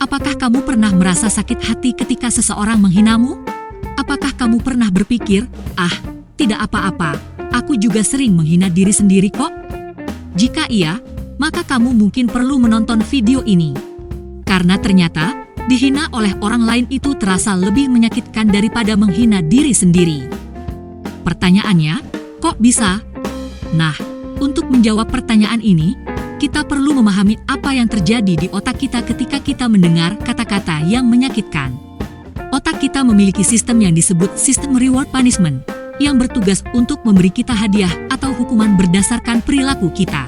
Apakah kamu pernah merasa sakit hati ketika seseorang menghinamu? Apakah kamu pernah berpikir, tidak apa-apa, aku juga sering menghina diri sendiri kok? Jika iya, maka kamu mungkin perlu menonton video ini. Karena ternyata, dihina oleh orang lain itu terasa lebih menyakitkan daripada menghina diri sendiri. Pertanyaannya, kok bisa? Nah, untuk menjawab pertanyaan ini, kita perlu memahami apa yang terjadi di otak kita ketika kita mendengar kata-kata yang menyakitkan. Otak kita memiliki sistem yang disebut sistem reward punishment, yang bertugas untuk memberi kita hadiah atau hukuman berdasarkan perilaku kita.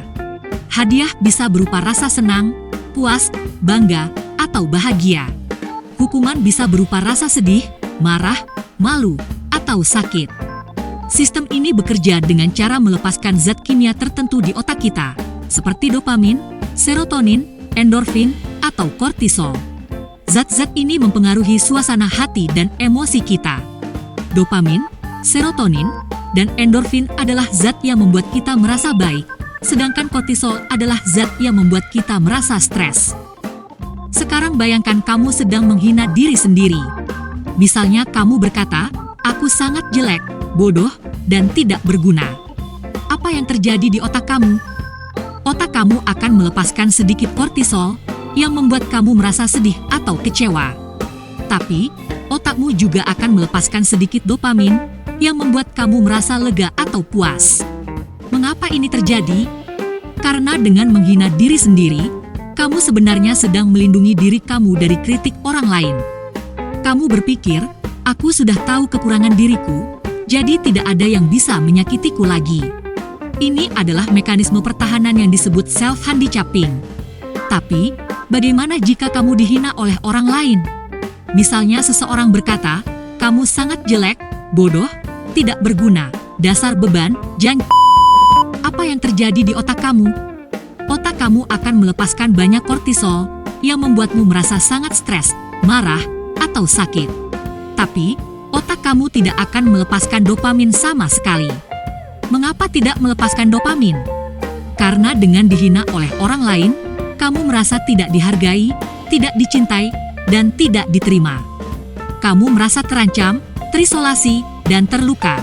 Hadiah bisa berupa rasa senang, puas, bangga, atau bahagia. Hukuman bisa berupa rasa sedih, marah, malu, atau sakit. Sistem ini bekerja dengan cara melepaskan zat kimia tertentu di otak kita, seperti dopamin, serotonin, endorfin, atau kortisol. Zat-zat ini mempengaruhi suasana hati dan emosi kita. Dopamin, serotonin, dan endorfin adalah zat yang membuat kita merasa baik, sedangkan kortisol adalah zat yang membuat kita merasa stres. Sekarang bayangkan kamu sedang menghina diri sendiri. Misalnya kamu berkata, "Aku sangat jelek, bodoh, dan tidak berguna." Apa yang terjadi di otak kamu? Otak kamu akan melepaskan sedikit kortisol yang membuat kamu merasa sedih atau kecewa. Tapi, otakmu juga akan melepaskan sedikit dopamin yang membuat kamu merasa lega atau puas. Mengapa ini terjadi? Karena dengan menghina diri sendiri, kamu sebenarnya sedang melindungi diri kamu dari kritik orang lain. Kamu berpikir, "Aku sudah tahu kekurangan diriku, jadi tidak ada yang bisa menyakitiku lagi." Ini adalah mekanisme pertahanan yang disebut self-handicapping. Tapi, bagaimana jika kamu dihina oleh orang lain? Misalnya seseorang berkata, "Kamu sangat jelek, bodoh, tidak berguna, dasar beban, Apa yang terjadi di otak kamu? Otak kamu akan melepaskan banyak kortisol yang membuatmu merasa sangat stres, marah, atau sakit. Tapi, otak kamu tidak akan melepaskan dopamin sama sekali. Mengapa tidak melepaskan dopamin? Karena dengan dihina oleh orang lain, kamu merasa tidak dihargai, tidak dicintai, dan tidak diterima. Kamu merasa terancam, terisolasi, dan terluka.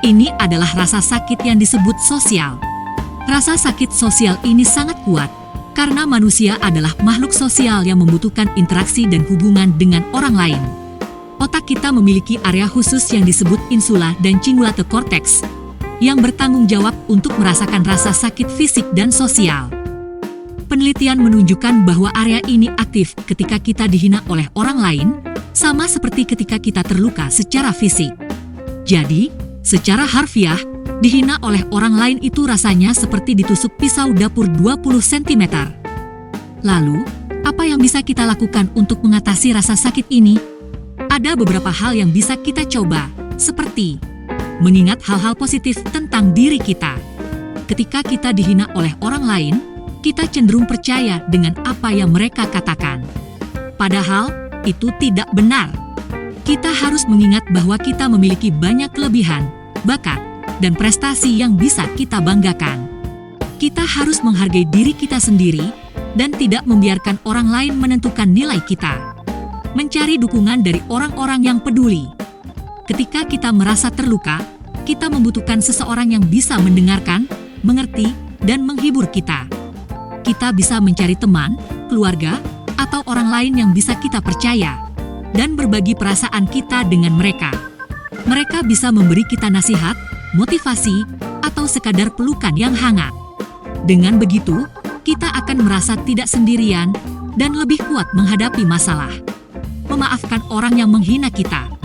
Ini adalah rasa sakit yang disebut sosial. Rasa sakit sosial ini sangat kuat, karena manusia adalah makhluk sosial yang membutuhkan interaksi dan hubungan dengan orang lain. Otak kita memiliki area khusus yang disebut insula dan cingulate cortex, yang bertanggung jawab untuk merasakan rasa sakit fisik dan sosial. Penelitian menunjukkan bahwa area ini aktif ketika kita dihina oleh orang lain, sama seperti ketika kita terluka secara fisik. Jadi, secara harfiah, dihina oleh orang lain itu rasanya seperti ditusuk pisau dapur 20 cm. Lalu, apa yang bisa kita lakukan untuk mengatasi rasa sakit ini? Ada beberapa hal yang bisa kita coba, seperti mengingat hal-hal positif tentang diri kita. Ketika kita dihina oleh orang lain, kita cenderung percaya dengan apa yang mereka katakan. Padahal, itu tidak benar. Kita harus mengingat bahwa kita memiliki banyak kelebihan, bakat, dan prestasi yang bisa kita banggakan. Kita harus menghargai diri kita sendiri dan tidak membiarkan orang lain menentukan nilai kita. Mencari dukungan dari orang-orang yang peduli. Ketika kita merasa terluka, kita membutuhkan seseorang yang bisa mendengarkan, mengerti, dan menghibur kita. Kita bisa mencari teman, keluarga, atau orang lain yang bisa kita percaya, dan berbagi perasaan kita dengan mereka. Mereka bisa memberi kita nasihat, motivasi, atau sekadar pelukan yang hangat. Dengan begitu, kita akan merasa tidak sendirian dan lebih kuat menghadapi masalah. Memaafkan orang yang menghina kita.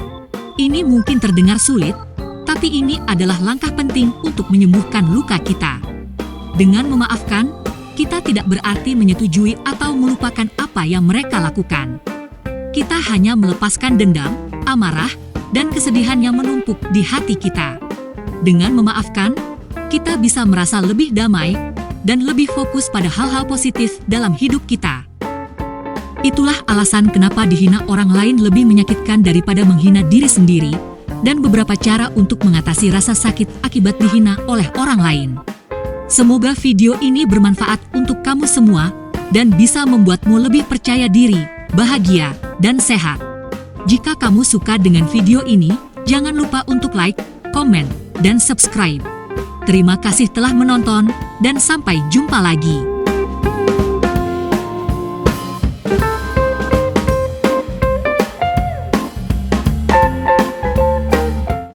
Ini mungkin terdengar sulit, tapi ini adalah langkah penting untuk menyembuhkan luka kita. Dengan memaafkan, kita tidak berarti menyetujui atau melupakan apa yang mereka lakukan. Kita hanya melepaskan dendam, amarah, dan kesedihan yang menumpuk di hati kita. Dengan memaafkan, kita bisa merasa lebih damai dan lebih fokus pada hal-hal positif dalam hidup kita. Itulah alasan kenapa dihina orang lain lebih menyakitkan daripada menghina diri sendiri, dan beberapa cara untuk mengatasi rasa sakit akibat dihina oleh orang lain. Semoga video ini bermanfaat untuk kamu semua dan bisa membuatmu lebih percaya diri bahagia, dan sehat. Jika kamu suka dengan video ini, jangan lupa untuk like, komen, dan subscribe. Terima kasih telah menonton, dan sampai jumpa lagi.